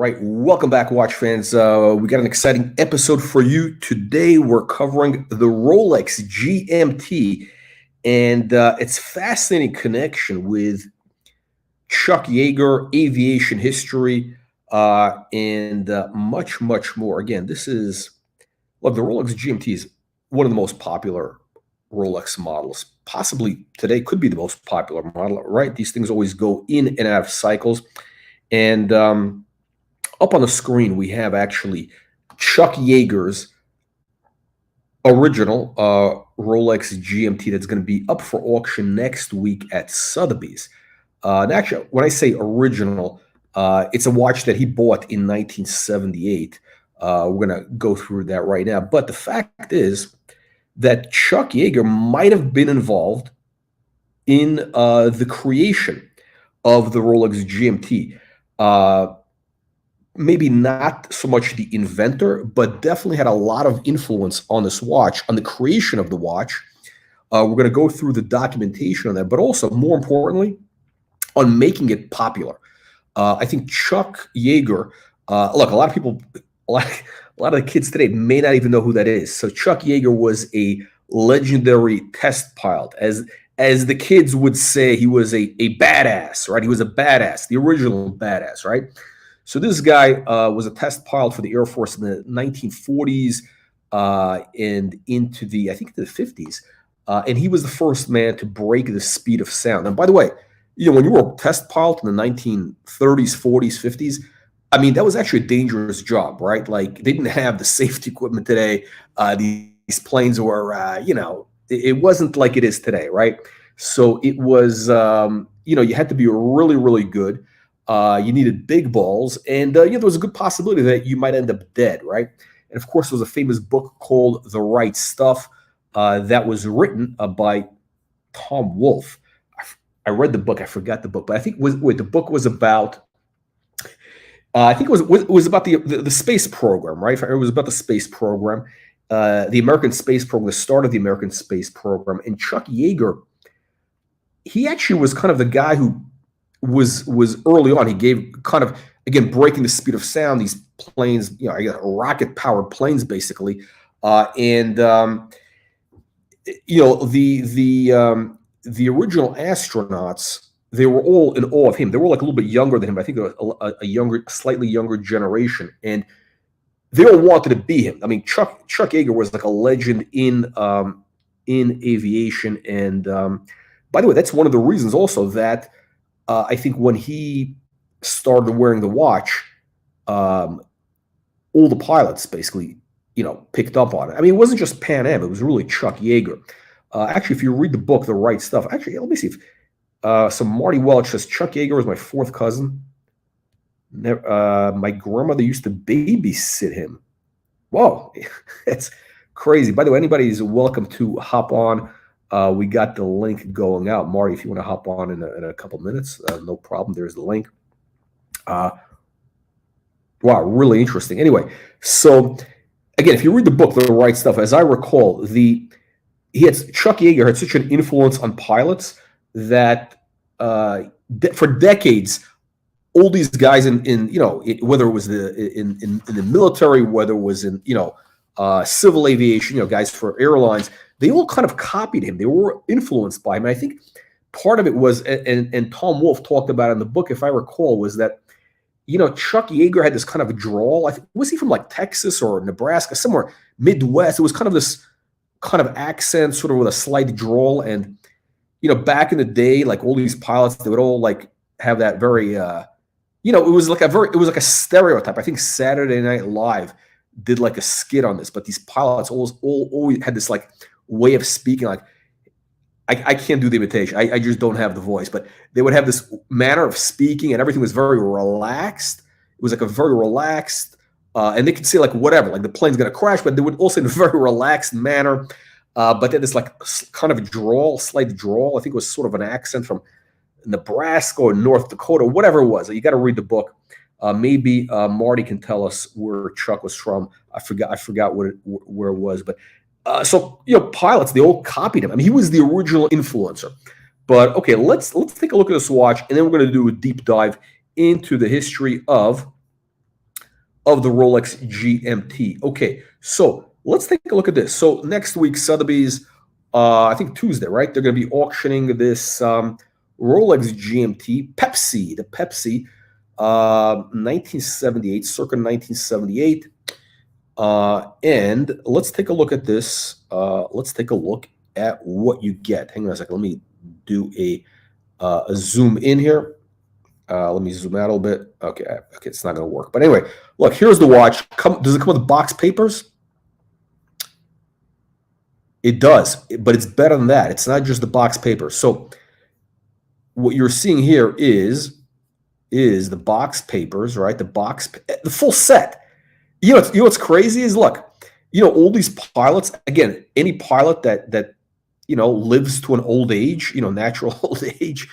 right, welcome back, watch fans. We got an exciting episode for you today. We're covering the Rolex GMT, and it's fascinating connection with Chuck Yeager, aviation history, and much, much more. Again, this is look, the Rolex GMT is one of the most popular Rolex models. Possibly today could be the most popular model, right? These things always go in and out of cycles. And up on the screen, we have actually Chuck Yeager's original Rolex GMT that's going to be up for auction next week at Sotheby's. And actually, when I say original, it's a watch that he bought in 1978. We're going to go through that right now. But the fact is that Chuck Yeager might have been involved in the creation of the Rolex GMT. Maybe not so much the inventor, but definitely had a lot of influence on this watch, on the creation of the watch. We're going to go through the documentation on that, but also, more importantly, on making it popular. I think Chuck Yeager, look, a lot of people, a lot of the kids today may not even know who that is. So Chuck Yeager was a legendary test pilot. As the kids would say, he was a badass, right? He was a badass, the original badass, right? So this guy was a test pilot for the Air Force in the 1940s and into the, I think, the 50s. And he was the first man to break the speed of sound. And by the way, when you were a test pilot in the 1930s, 40s, 50s, I mean, that was actually a dangerous job, right? Like, they didn't have the safety equipment today. These planes were, it wasn't like it is today, right? So it was, you had to be really, really good. You needed big balls, and there was a good possibility that you might end up dead, right? And of course, there was a famous book called The Right Stuff that was written by Tom Wolfe. I read the book. I forgot the book, but I think the book was about. I think it was about the space program, right? It was about the space program, the American space program, the start of the American space program, and Chuck Yeager. He actually was kind of the guy who was early on. He gave kind of, again, breaking the speed of sound, these planes, rocket powered planes basically, and the original astronauts, they were all in awe of him. They were like a little bit younger than him. I think they were a slightly younger generation, and they all wanted to be him. I mean, Chuck Yeager was like a legend in aviation, and by the way, that's one of the reasons also that. I think when he started wearing the watch, all the pilots basically, picked up on it. I mean, it wasn't just Pan Am; it was really Chuck Yeager. Actually, if you read the book, The Right Stuff, actually, let me see if some Marty Welch says Chuck Yeager was my fourth cousin. My grandmother used to babysit him. Whoa, it's crazy. By the way, anybody is welcome to hop on. We got the link going out. Marty, if you want to hop on in a couple minutes, no problem. There's the link. Wow, really interesting. Anyway, so again, if you read the book, The Right Stuff, as I recall, Chuck Yeager had such an influence on pilots that for decades, all these guys in whether it was in the military, whether it was in civil aviation, guys for airlines, they all kind of copied him. They were influenced by him. And I think part of it was, and Tom Wolfe talked about it in the book, if I recall, was that, Chuck Yeager had this kind of a drawl. Was he from like Texas or Nebraska, somewhere Midwest? It was kind of this kind of accent, sort of with a slight drawl. And, back in the day, like all these pilots, they would all like have that very, it was like a stereotype. I think Saturday Night Live did like a skit on this, but these pilots always had this like way of speaking. Like, I can't do the imitation. I just don't have the voice, but they would have this manner of speaking, and everything was very relaxed. It was like a very relaxed, and they could say like whatever, like the plane's gonna crash, but they would also in a very relaxed manner. But then this like kind of a slight drawl. I think it was sort of an accent from Nebraska or North Dakota, whatever it was. You got to read the book. Maybe Marty can tell us where Chuck was from. I forgot where it was, but so pilots, they all copied him. I mean, he was the original influencer. But okay, let's take a look at this watch, and then we're going to do a deep dive into the history of of the Rolex GMT. Okay, so let's take a look at this. So next week, Sotheby's, I think Tuesday, right? They're going to be auctioning this Rolex GMT Pepsi, the Pepsi 1978, circa 1978. And let's take a look at this. Let's take a look at what you get. Hang on a second. Let me do a zoom in here. Let me zoom out a little bit. Okay, it's not going to work. But anyway, look, here's the watch. Does it come with box papers? It does, but it's better than that. It's not just the box paper. So what you're seeing here is the box papers, right? The full set. You know what's crazy is, look, all these pilots, again, any pilot that lives to an old age, natural old age,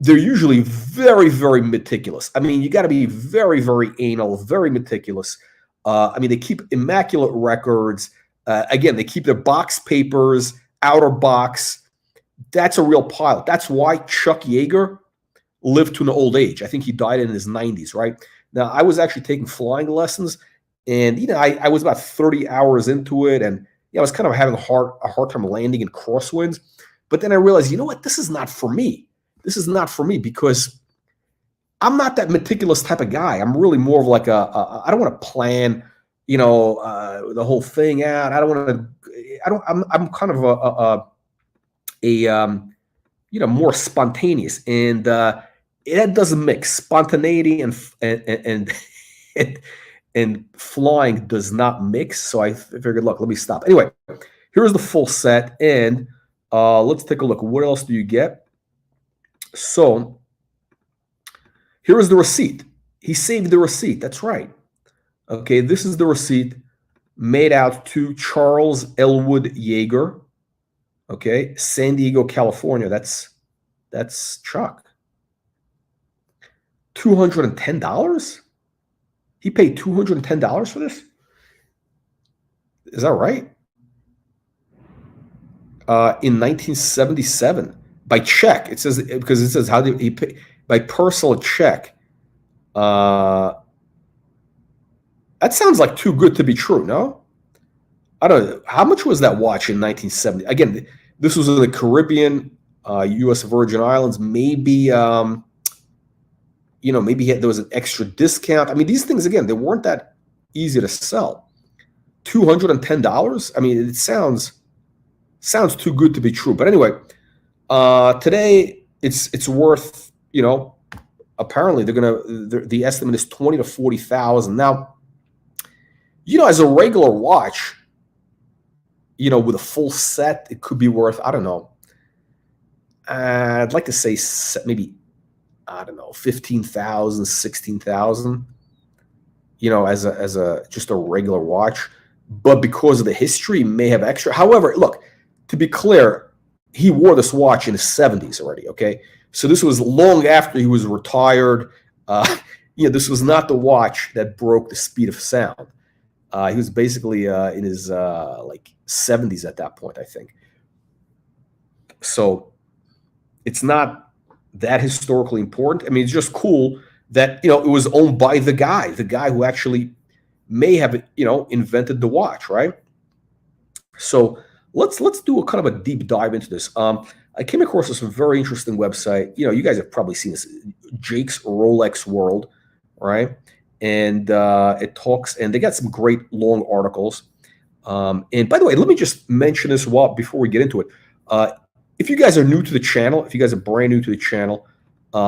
they're usually very, very meticulous. I mean, you got to be very, very anal, very meticulous. I mean, they keep immaculate records. Again, they keep their box papers, outer box. That's a real pilot. That's why Chuck Yeager lived to an old age. I think he died in his 90s, right? Now, I was actually taking flying lessons, and I was about 30 hours into it, and I was kind of having a hard time landing in crosswinds. But then I realized, you know what? This is not for me. This is not for me because I'm not that meticulous type of guy. I'm really more of like I don't want to plan, the whole thing out. I don't want to. I'm kind of more spontaneous, and that doesn't mix. Spontaneity and flying does not mix. So I figured, look, let me stop. Anyway, here's the full set, and let's take a look. What else do you get? So here is the receipt. He saved the receipt. That's right. Okay, this is the receipt made out to Charles Elwood Yeager. Okay, San Diego, California. That's Chuck. $210? He paid $210 for this? Is that right? In 1977. By check, it says, because it says how did he pay by personal check. That sounds like too good to be true. No, I don't know. How much was that watch in 1970? Again, this was in the Caribbean, U.S. Virgin Islands. Maybe maybe there was an extra discount. I mean, these things, again, they weren't that easy to sell. $210. I mean, it sounds too good to be true. But anyway. Today it's worth, apparently the estimate is 20 to 40,000. Now, as a regular watch, with a full set, it could be worth, I don't know. I'd like to say maybe, I don't know, 15,000, 16,000, as a just a regular watch. But because of the history, may have extra. However, look, to be clear, he wore this watch in his 70s already, okay? So this was long after he was retired. This was not the watch that broke the speed of sound. He was basically in his 70s at that point, I think. So it's not that historically important. I mean, it's just cool that, it was owned by the guy who actually may have, invented the watch, right? So let's do a kind of a deep dive into this. I came across this very interesting website. You guys have probably seen this, Jake's Rolex World, right? And it talks, and they got some great long articles. And by the way, let me just mention this before we get into it. If you guys are new to the channel, if you guys are brand new to the channel,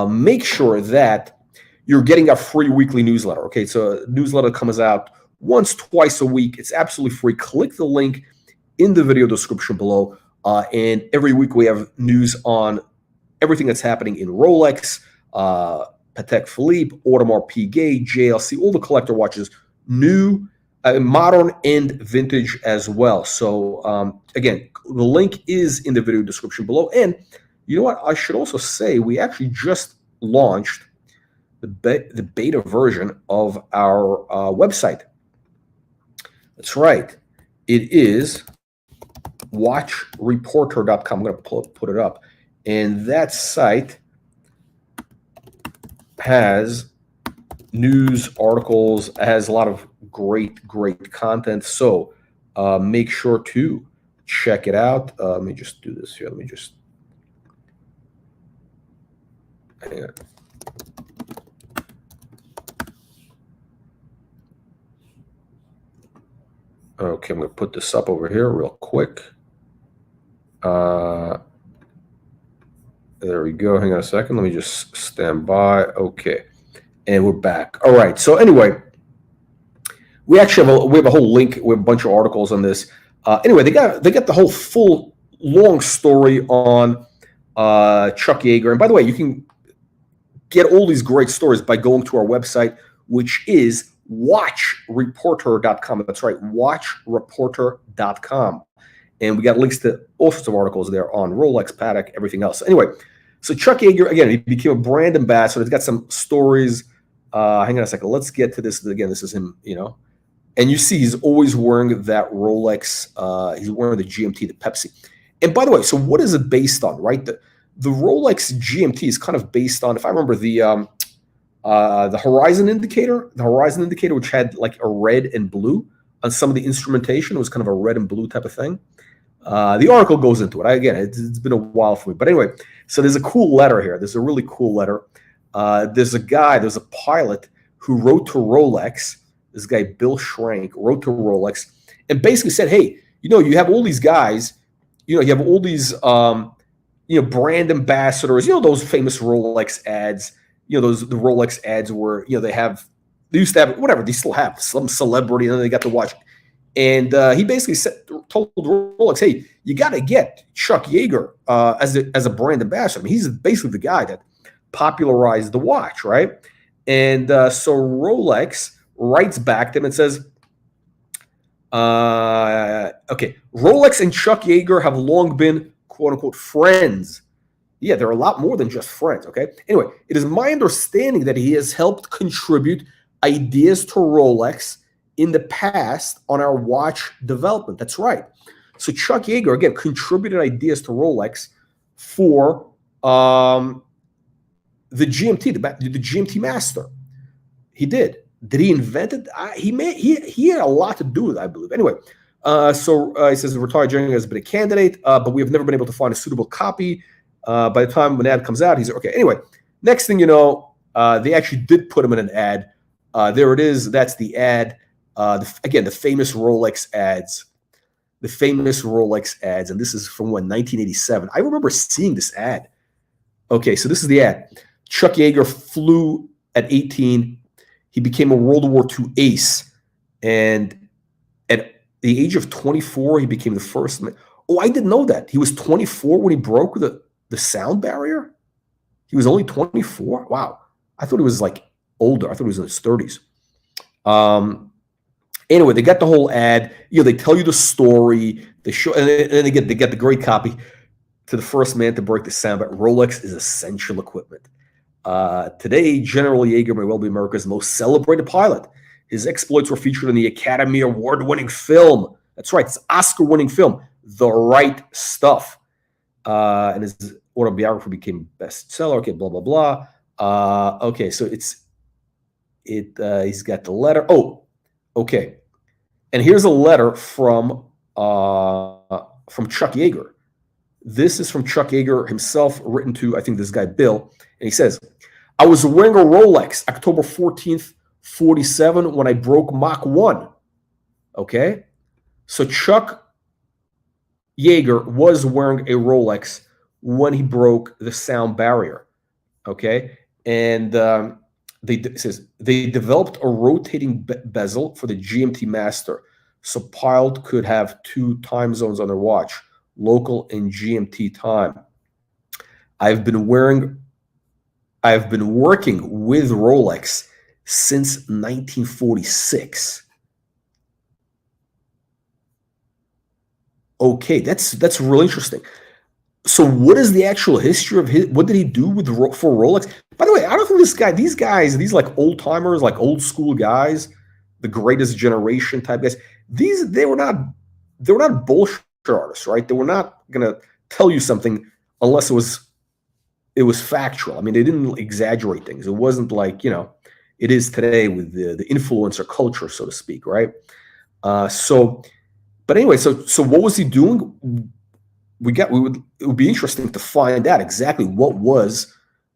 make sure that you're getting a free weekly newsletter. Okay, so a newsletter comes out once, twice a week. It's absolutely free. Click the link in the video description below. And every week we have news on everything that's happening in Rolex, Patek Philippe, Audemars Piguet, JLC, all the collector watches, new, modern, and vintage as well. So again, the link is in the video description below. And you know what? I should also say we actually just launched the beta version of our website. That's right. It is watchreporter.com. I'm going to put it up. And that site has news articles. It has a lot of great content. So make sure to check it out. Let me just do this here. Let me just hang on. Okay, I'm going to put this up over here real quick. There we go. Hang on a second. Let me just stand by. Okay, and we're back. All right. So anyway, we actually have a whole link with a bunch of articles on this. Anyway, they got the whole full long story on Chuck Yeager. And by the way, you can get all these great stories by going to our website, which is watchreporter.com. That's right, watchreporter.com. And we got links to all sorts of articles there on Rolex, Patek, everything else. Anyway, so Chuck Yeager, again, he became a brand ambassador. He's got some stories. Hang on a second. Let's get to this. Again, this is him, And you see he's always wearing that Rolex. He's wearing the GMT, the Pepsi. And by the way, so what is it based on, right? The Rolex GMT is kind of based on, if I remember, the horizon indicator. The horizon indicator, which had like a red and blue on some of the instrumentation. It was kind of a red and blue type of thing. The article goes into it. Again, it's been a while for me. But anyway, so there's a cool letter here. There's a really cool letter. There's a pilot who wrote to Rolex. This guy, Bill Schrank, wrote to Rolex and basically said, hey, you have all these guys, you have all these, brand ambassadors, those famous Rolex ads, the Rolex ads where, they used to have, whatever, they still have some celebrity and then they got to watch. And he basically told Rolex, hey, you got to get Chuck Yeager as a brand ambassador. I mean, he's basically the guy that popularized the watch, right? And so Rolex writes back to him and says, okay, Rolex and Chuck Yeager have long been, quote unquote, friends. Yeah, they're a lot more than just friends, okay? Anyway, it is my understanding that he has helped contribute ideas to Rolex in the past on our watch development. That's right. So Chuck Yeager, again, contributed ideas to Rolex for the GMT, the GMT Master. He did. Did he invent it? He had a lot to do with it, I believe. Anyway, so he says retired general has been a candidate, but we have never been able to find a suitable copy. By the time when the ad comes out, he's okay. Anyway, next thing you know, they actually did put him in an ad. There it is. That's the ad. Again, the famous Rolex ads. The famous Rolex ads. And this is from, 1987. I remember seeing this ad. Okay, so this is the ad. Chuck Yeager flew at 18. He became a World War II ace. And at the age of 24, he became the first man. Oh, I didn't know that. He was 24 when he broke the sound barrier? He was only 24? Wow. I thought he was like older. I thought he was in his 30s. Anyway, they got the whole ad. They tell you the story. They show, and then they get the great copy. To the first man to break the sound, but Rolex is essential equipment. Today, General Yeager may well be America's most celebrated pilot. His exploits were featured in the Academy Award-winning film. That's right, it's Oscar-winning film, The Right Stuff. And his autobiography became bestseller. Okay, blah, blah, blah. Okay, so he's got the letter. Oh, okay. And here's a letter from Chuck Yeager. This is from Chuck Yeager himself, written to, I think, this guy, Bill. And he says, I was wearing a Rolex October 14th, 47 when I broke Mach 1. Okay? So Chuck Yeager was wearing a Rolex when he broke the sound barrier. Okay? And it says they developed a rotating bezel for the GMT Master so pilot could have 2 time zones on their watch, local and GMT time. I've been working with Rolex since 1946. Okay, that's really interesting. So what is the actual history of what did he do for Rolex? By the way, I don't think these guys, like old timers, like old school guys, the greatest generation type guys, they were not bullshit artists, right? They were not gonna tell you something unless it was factual. I mean, they didn't exaggerate things. It wasn't like, it is today with the influencer culture, so to speak, right? But anyway, so what was he doing? It would be interesting to find out exactly what was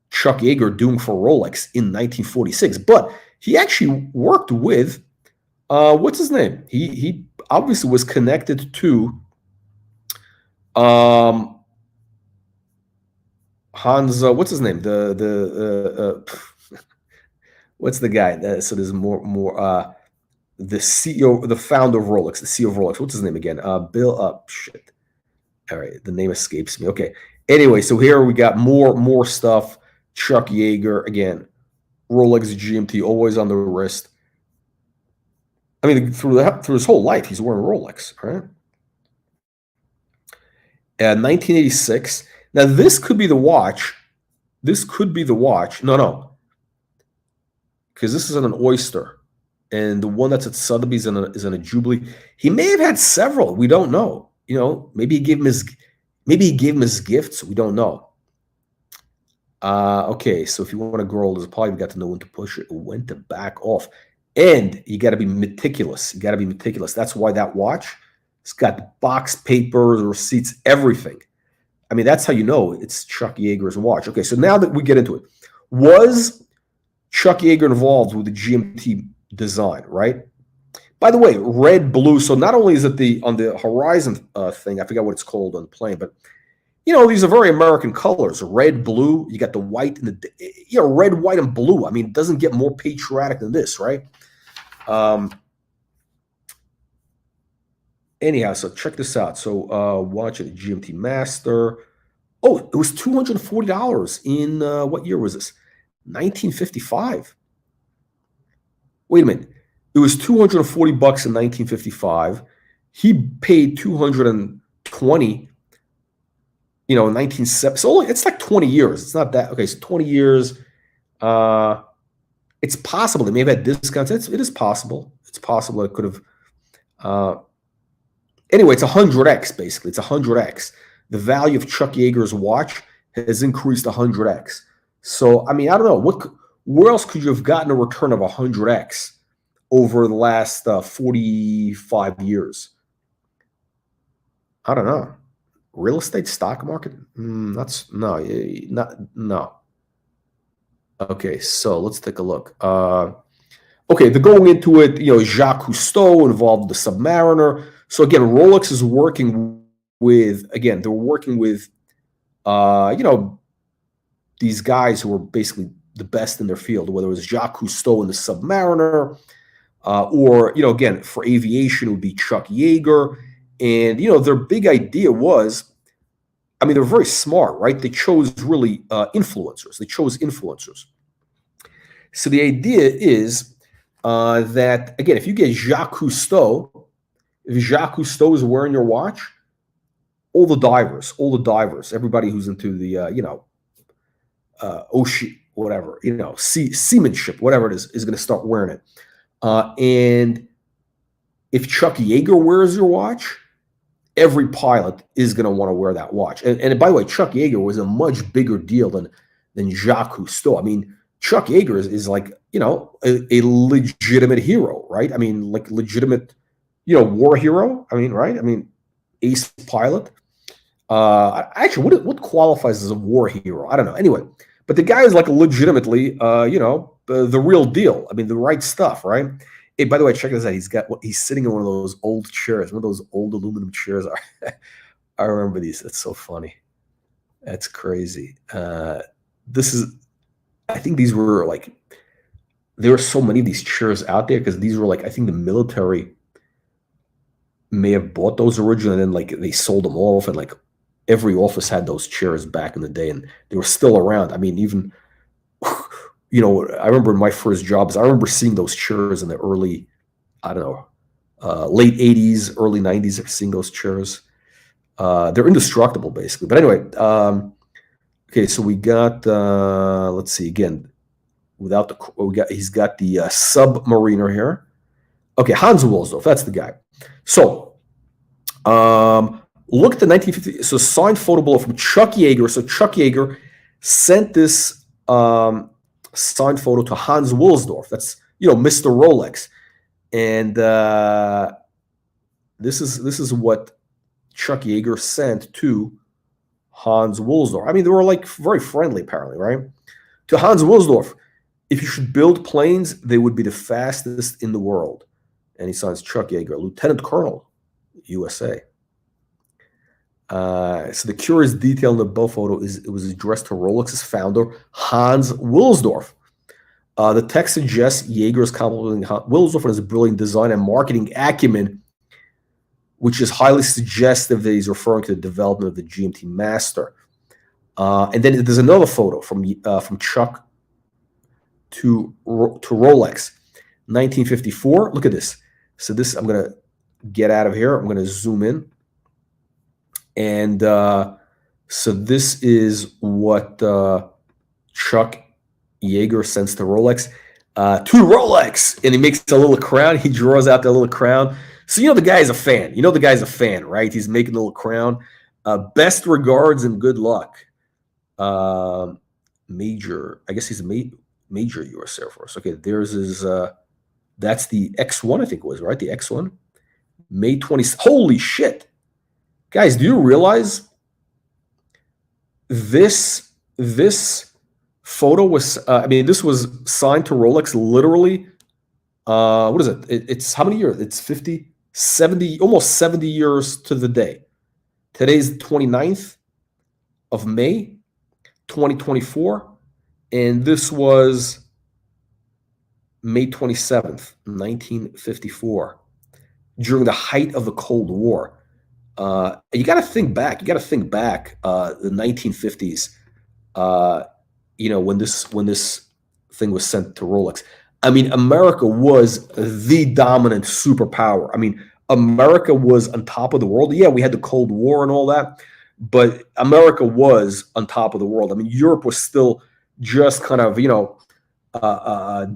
Chuck Yeager doing for Rolex in 1946. But he actually worked with what's his name? He obviously was connected to Hans. What's his name? What's the guy? So there's more. The CEO, the founder of Rolex, the CEO of Rolex. What's his name again? Bill. Shit. All right, the name escapes me. Okay. Anyway, so here we got more stuff. Chuck Yeager again. Rolex GMT always on the wrist. I mean, through his whole life, he's wearing Rolex, right? 1986. Now, this could be the watch. This could be the watch. No. Because this is an Oyster. And the one that's at Sotheby's is in a Jubilee. He may have had several. We don't know. You know, maybe he gave him his gifts. We don't know. Okay, so if you want to grow, there's probably got to know when to push it, when to back off. And you got to be meticulous. You got to be meticulous. That's why that watch, it's got box papers, receipts, everything. I mean, that's how you know it's Chuck Yeager's watch. Okay, so now that we get into it, was Chuck Yeager involved with the GMT design, right? By the way, red, blue. So not only is it on the Horizon thing, I forgot what it's called on the plane, but you know, these are very American colors. Red, blue. You got the white and the red, white, and blue. I mean, it doesn't get more patriotic than this, right? Anyhow, so check this out. So watch it, GMT Master. Oh, it was $240 in what year was this? 1955. Wait a minute. It was $240 in 1955. He paid $220, in 1970. So it's like 20 years. It's not that. Okay, so 20 years. It's possible they may have had discounts. It is possible. It's possible it could have. Anyway, it's 100x, basically. It's 100x. The value of Chuck Yeager's watch has increased 100x. So, I mean, I don't know. Where else could you have gotten a return of 100x over the last 45 years? I don't know. Real estate, stock market? No. Okay, so let's take a look. Okay, they're going into it. Jacques Cousteau involved the Submariner. So again, Rolex is working with. Again, they're working with. These guys who are basically the best in their field. Whether it was Jacques Cousteau in the Submariner, or again for aviation it would be Chuck Yeager. And, their big idea was, I mean, they're very smart, right? They chose really influencers. They chose influencers. So the idea is that, again, if you get Jacques Cousteau, if Jacques Cousteau is wearing your watch, all the divers, everybody who's into the, ocean, whatever, seamanship, whatever it is going to start wearing it. And if Chuck Yeager wears your watch, every pilot is going to want to wear that watch. And by the way, Chuck Yeager was a much bigger deal than Jacques Cousteau. I mean, Chuck Yeager is like, a legitimate hero, right? I mean, like legitimate, war hero. I mean, right? I mean, ace pilot. Actually, what qualifies as a war hero? I don't know. Anyway, but the guy is like legitimately, the real deal. I mean, the right stuff, right? Hey, by the way, check this out. He's sitting in one of those old chairs, one of those old aluminum chairs. I remember these. That's so funny. That's crazy. I think these were like, there were so many of these chairs out there because these were like, I think the military may have bought those originally and then like they sold them off, and like every office had those chairs back in the day and they were still around. I mean, even I remember in my first jobs, I remember seeing those chairs in the early, I don't know, late 80s, early 90s, seeing those chairs. They're indestructible, basically. But anyway, okay, so we got, let's see, again, he's got the Submariner here. Okay, Hans Wilsdorf, that's the guy. So, look at the 1950, so signed photo bullet from Chuck Yeager. So Chuck Yeager sent this, signed photo to Hans Wilsdorf. That's, Mr. Rolex. And this is what Chuck Yeager sent to Hans Wilsdorf. I mean, they were like very friendly, apparently, right? To Hans Wilsdorf, if you should build planes, they would be the fastest in the world. And he signs Chuck Yeager, Lieutenant Colonel, USA. So the curious detail in the above photo is it was addressed to Rolex's founder, Hans Wilsdorf. The text suggests Yeager is complimenting Wilsdorf on his brilliant design and marketing acumen, which is highly suggestive that he's referring to the development of the GMT Master. And then there's another photo from Chuck to Rolex, 1954. Look at this. So this, I'm going to get out of here. I'm going to zoom in. And so this is what Chuck Yeager sends to Rolex. To Rolex, and he makes a little crown. He draws out the little crown. So the guy's a fan. The guy's a fan, right? He's making a little crown. Best regards and good luck. Major, I guess he's a major U.S. Air Force. Okay, there's his, that's the X1, I think it was, right? The X1. May 20th. Holy shit. Guys, do you realize this photo was, this was signed to Rolex literally, what is it? It's how many years? It's 50, 70, almost 70 years to the day. Today's the 29th of May, 2024. And this was May 27th, 1954, during the height of the Cold War. You got to think back. The 1950s. When this thing was sent to Rolex. I mean, America was the dominant superpower. I mean, America was on top of the world. Yeah, we had the Cold War and all that, but America was on top of the world. I mean, Europe was still just kind of,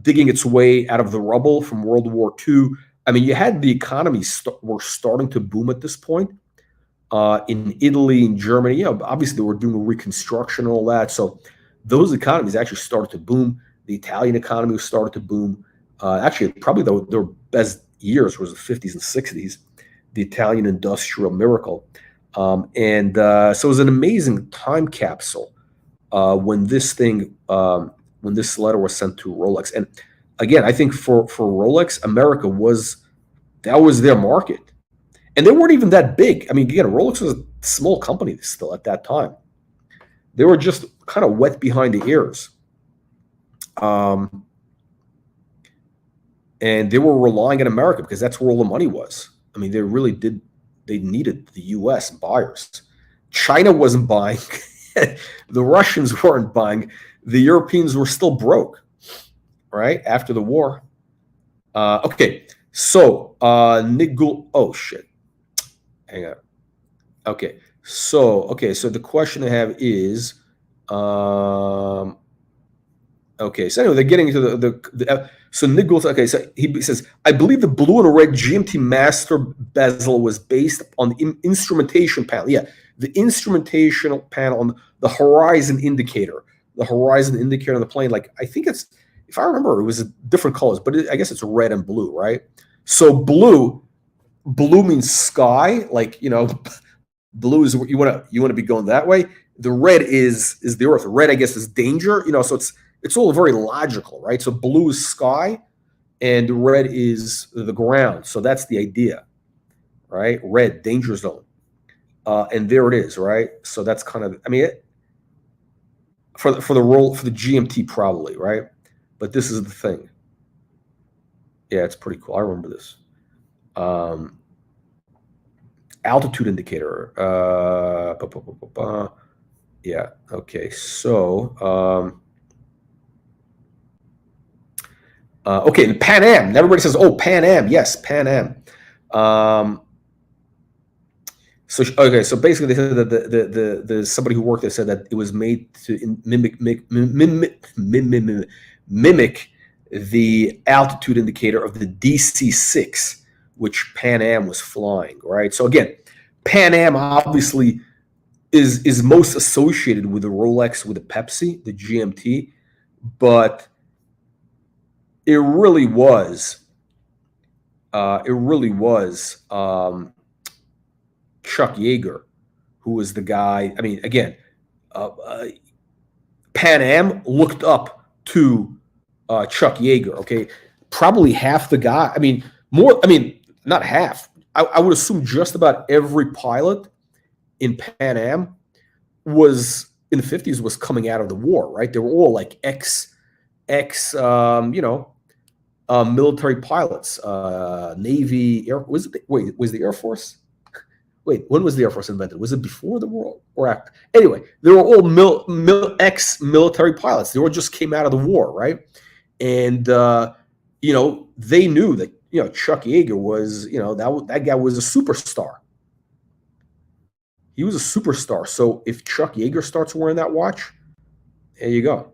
digging its way out of the rubble from World War II. I mean, you had the economies were starting to boom at this point. In Italy and Germany, obviously they were doing reconstruction and all that. So those economies actually started to boom. The Italian economy started to boom. Actually, probably their best years was the 50s and 60s, the Italian industrial miracle. So it was an amazing time capsule when this letter was sent to Rolex. And again, I think for Rolex, America was their market. And they weren't even that big. I mean, again, Rolex was a small company still at that time. They were just kind of wet behind the ears. And they were relying on America because that's where all the money was. I mean, they needed the U.S. buyers. China wasn't buying. The Russians weren't buying. The Europeans were still broke, right, after the war. Okay, so Nick Gould, oh, shit. Hang on. Okay, so the question I have is, okay, so anyway, they're getting into so Nick Gould, okay, so he says, I believe the blue and red GMT Master bezel was based on the instrumentation panel. Yeah, the instrumentation panel on the horizon indicator. The horizon indicator on the plane, like, I think it's, if I remember, it was different colors, but I guess it's red and blue, right? So blue means sky, like, blue is you want to be going that way. The red is the earth. Red, I guess, is danger. So it's all very logical, right? So blue is sky, and red is the ground. So that's the idea, right? Red, danger zone, and there it is, right? So that's kind of, I mean, for the GMT probably, right? But this is the thing. Yeah, it's pretty cool. I remember this. Altitude indicator. Yeah. Okay. So, okay. Pan Am. Everybody says, "Oh, Pan Am." Yes, Pan Am. So okay. So basically, they said that the somebody who worked there said that it was made to mimic the altitude indicator of the DC-6, which Pan Am was flying, right? So again, Pan Am obviously is most associated with the Rolex, with the Pepsi, the GMT, but it really was. It really was Chuck Yeager, who was the guy. I mean, again, Pan Am looked up to Chuck Yeager. Okay, probably half the guy. I mean, more. I mean, not half. I would assume just about every pilot in Pan Am was in the 50s was coming out of the war, right? They were all like ex military pilots, Navy, Air. Was the Air Force? Wait, when was the Air Force invented? Was it before the war or after? Anyway, they were all ex-military pilots. They all just came out of the war, right? And they knew that Chuck Yeager was that guy was a superstar. He was a superstar. So if Chuck Yeager starts wearing that watch, there you go.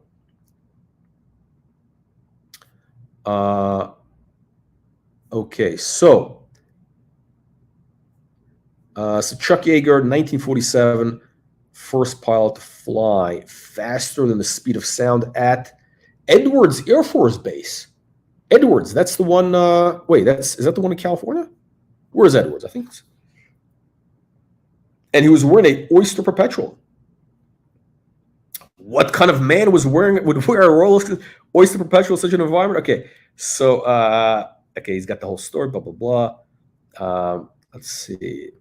Okay, so Chuck Yeager, 1947, first pilot to fly faster than the speed of sound at Edwards Air Force Base. Edwards, that's the one. Is that the one in California? Where is Edwards? I think. And he was wearing a Oyster Perpetual. What kind of man would wear a Rolex Oyster Perpetual in such an environment? Okay, so he's got the whole story. Blah blah blah. Let's see.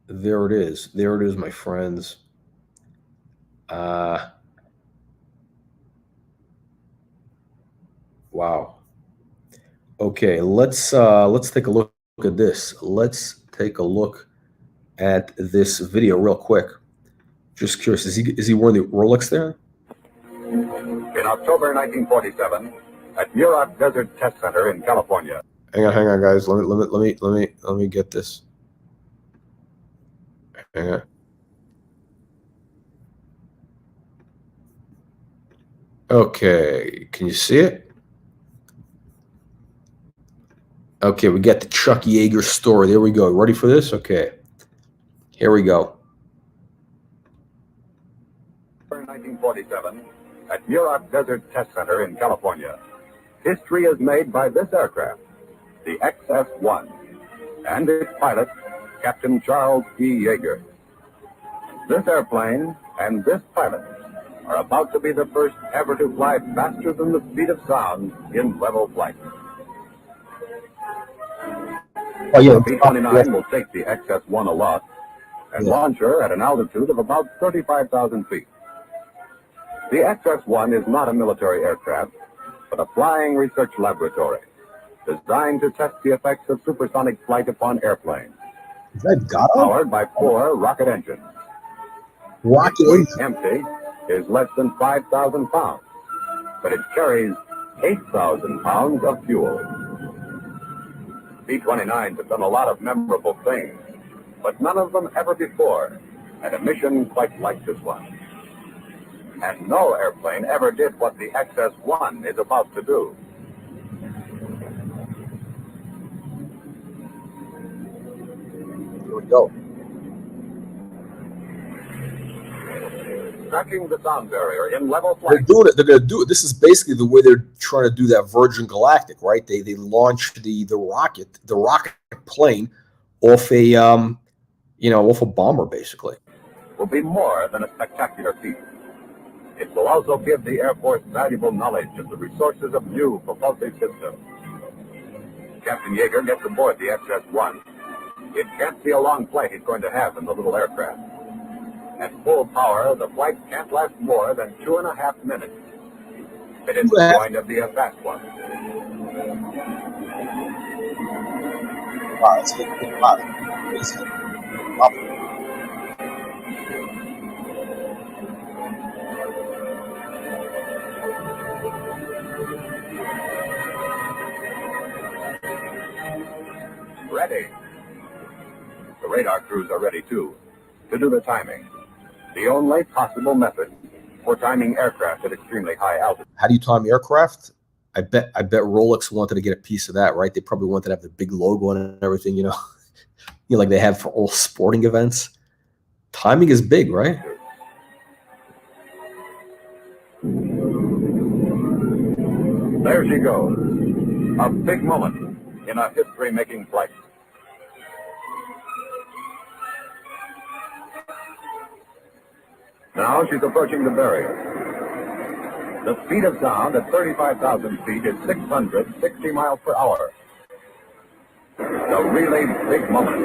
There it is. There it is, my friends. Wow. Okay, let's take a look at this. Let's take a look at this video real quick. Just curious, is he wearing the Rolex there? In October 1947, at Muroc Desert Test Center in California. Hang on, guys. Let me get this. Hang on. Okay, can you see it? Okay, we got the Chuck Yeager story. There we go. Ready for this? Okay. Here we go. 1947, at Muroc Desert Test Center in California, history is made by this aircraft, the XS-1, and its pilot, Captain Charles E. Yeager. This airplane and this pilot are about to be the first ever to fly faster than the speed of sound in level flight. Oh, yeah. The B-29 will take the XS-1 aloft and launch her at an altitude of about 35,000 feet. The XS-1 is not a military aircraft, but a flying research laboratory designed to test the effects of supersonic flight upon airplanes. Is that Gato? Powered by 4 rocket engines. Rocket engines? Empty is less than 5,000 pounds, but it carries 8,000 pounds of fuel. B-29s have done a lot of memorable things, but none of them ever before had a mission quite like this one. And no airplane ever did what the XS-1 is about to do. Here we go. Tracking the sound barrier in level flight. They're doing it. They're going to do it. This is basically the way they're trying to do that Virgin Galactic, right? They launched the rocket plane off a off a bomber, basically. Will be more than a spectacular feat. It will also give the Air Force valuable knowledge of the resources of new propulsive systems. Captain Yeager gets aboard the XS-1. It can't be a long flight he's going to have in the little aircraft. At full power, the flight can't last more than 2.5 minutes. It is going to be a fast one. Wow, it's good. Ready. The radar crews are ready too, to do the timing. The only possible method for timing aircraft at extremely high altitude. How do you time aircraft? I bet Rolex wanted to get a piece of that, right? They probably wanted to have the big logo and everything, you like they have for all sporting events. Timing is big, right? There she goes. A big moment in a history-making flight. Now she's approaching the barrier. The speed of sound at 35,000 feet is 660 miles per hour. The really big moment.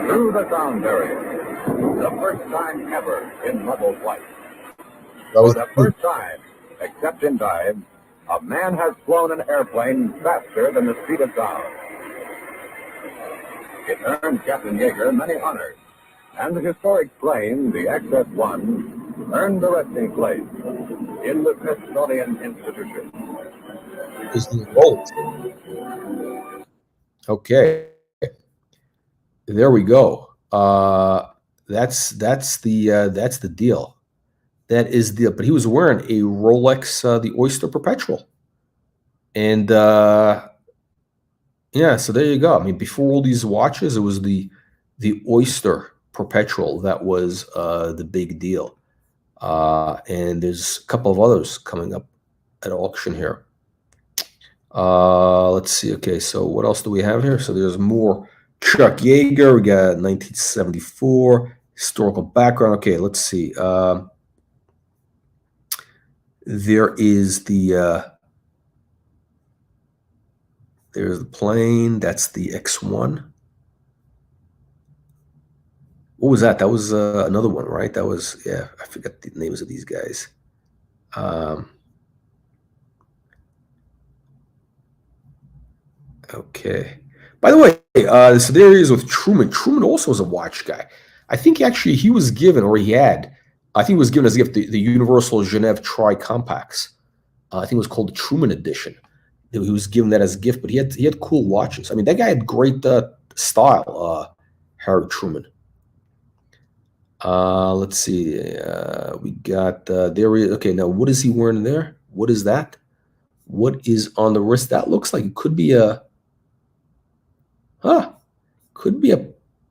Through the sound barrier. The first time ever in level flight. For the first time, except in dive, a man has flown an airplane faster than the speed of sound. It earned Captain Yeager many honors, and the historic plane, the XS-1, earned the resting place in the Smithsonian Institution. Okay, there we go. That's the deal. That is the. But he was wearing a Rolex, the Oyster Perpetual, and yeah. So there you go. I mean, before all these watches, it was the Oyster Perpetual that was the big deal. And there's a couple of others coming up at auction here. Let's see. Okay, so what else do we have here? So there's more Chuck Yeager. We got 1974 historical background. Okay, let's see. There is the there's the plane. That's the X1. What was that? That was another one, right? That was, yeah, I forget the names of these guys. Okay. By the way, so there he is with Truman. Truman also was a watch guy. I think actually he was given, or he had, I think he was given as a gift, the Universal Genève Tri-Compacts. I think it was called the Truman Edition. He was given that as a gift, but he had cool watches. I mean, that guy had great style, Harry Truman. Let's see. We got there. Okay, now what is he wearing there? What is that? What is on the wrist? That looks like it could be a. Could be a.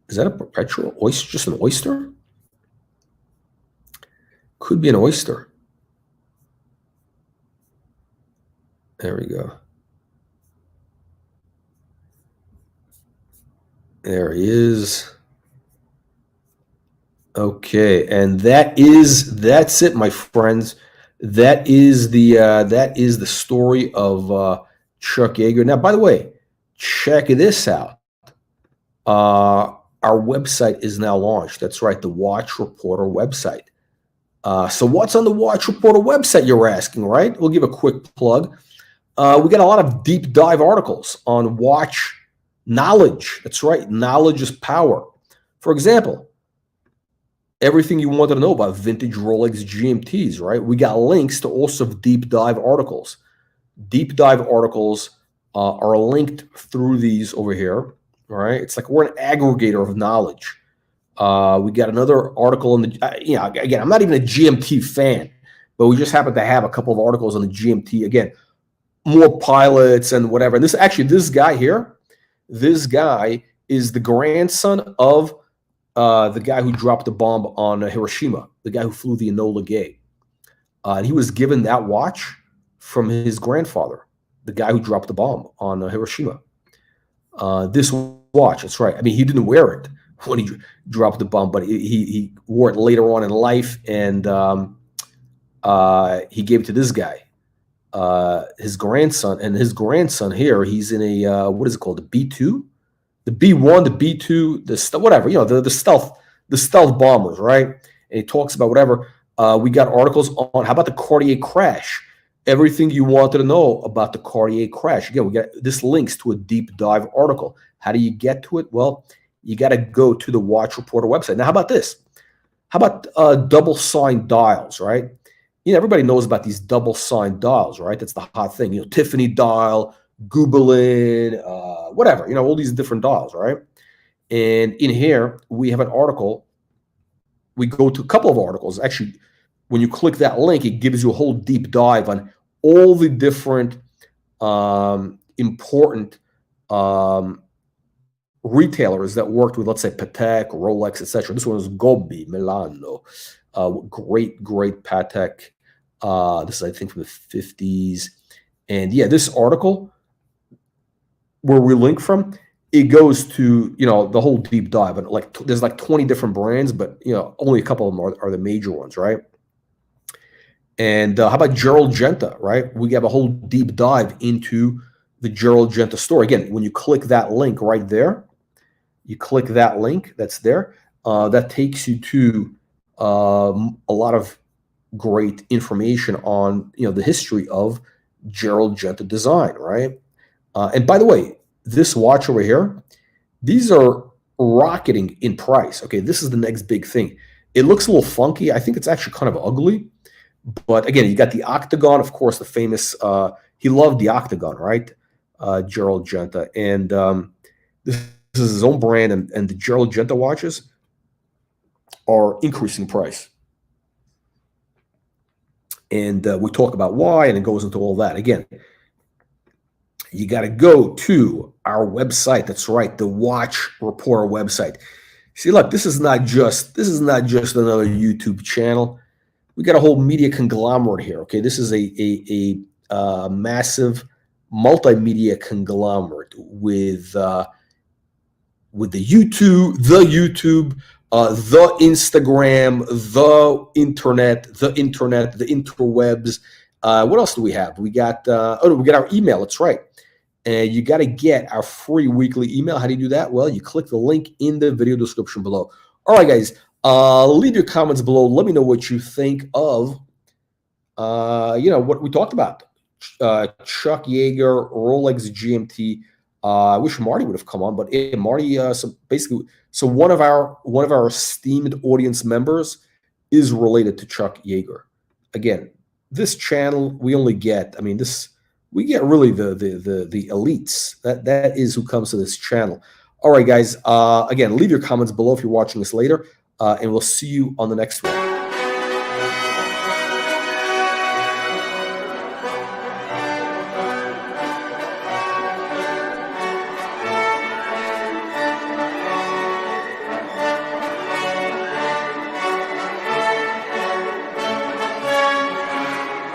Is that a perpetual oyster? Just an oyster? Could be an oyster. There we go. There he is. Okay, and that's it, my friends. That is the story of Chuck Yeager. Now, by the way, check this out. Our website is now launched. That's right, the Watch Reporter website. So what's on the Watch Reporter website, you're asking, right? We'll give a quick plug. We got a lot of deep dive articles on watch knowledge. That's right, knowledge is power. For example, everything you wanted to know about vintage Rolex GMTs, right? We got links to also deep dive articles. Deep dive articles are linked through these over here, right? It's like we're an aggregator of knowledge. We got another article in the, again, I'm not even a GMT fan, but we just happen to have a couple of articles on the GMT. Again, more pilots and whatever. And this guy here, this guy is the grandson of the guy who dropped the bomb on Hiroshima, the guy who flew the Enola Gay. And he was given that watch from his grandfather, the guy who dropped the bomb on Hiroshima. This watch, that's right. I mean, he didn't wear it when he dropped the bomb, but he wore it later on in life, and he gave it to this guy, his grandson. And his grandson here, he's in a, what is it called, the B-2? The B-1, the B-2, whatever, the stealth bombers, right? And he talks about whatever. We got articles on, how about the Cartier crash? Everything you wanted to know about the Cartier crash. Again, we got this links to a deep dive article. How do you get to it? Well, you got to go to the Watch Reporter website. Now, how about this? How about double signed dials, right? Everybody knows about these double signed dials, right? That's the hot thing. Tiffany dial, Gubelin, whatever, all these different dials, right? And in here, we have an article. We go to a couple of articles. Actually, when you click that link, it gives you a whole deep dive on all the different important retailers that worked with, let's say, Patek, Rolex, etc. This one is Gobbi, Milano. Great Patek. This is, I think, from the 50s. And yeah, this article where we link from, it goes to, you know, the whole deep dive. And like there's like 20 different brands, but, you know, only a couple of them are the major ones, right? And how about Gerald Genta, right? We have a whole deep dive into the Gerald Genta story. Again, when you click that link right there, you click that link that's there, that takes you to a lot of great information on, you know, the history of Gerald Genta design, right? And by the way, this watch over here, these are rocketing in price. Okay, this is the next big thing. It looks a little funky. I think it's actually kind of ugly. But again, you got the octagon, of course, the famous, he loved the octagon, right? Gerald Genta. And this is his own brand, and the Gerald Genta watches are increasing price. And we talk about why, and it goes into all that. Again, you got to go to our website. That's right, the Watch Report website. See, look, this is not just another YouTube channel. We got a whole media conglomerate here. Okay, this is a massive multimedia conglomerate with the YouTube, the Instagram, the internet, the interwebs. What else do we have? We got we got our email. That's right. And you got to get our free weekly email. How do you do that? Well, you click the link in the video description below. All right, guys. Leave your comments below. Let me know what you think of, you know, what we talked about. Chuck Yeager, Rolex GMT. I wish Marty would have come on, but Marty. So one of our esteemed audience members is related to Chuck Yeager. Again, this channel we only get. I mean, we get really the elites. That is who comes to this channel. All right, guys. Again, leave your comments below if you're watching this later. And we'll see you on the next one.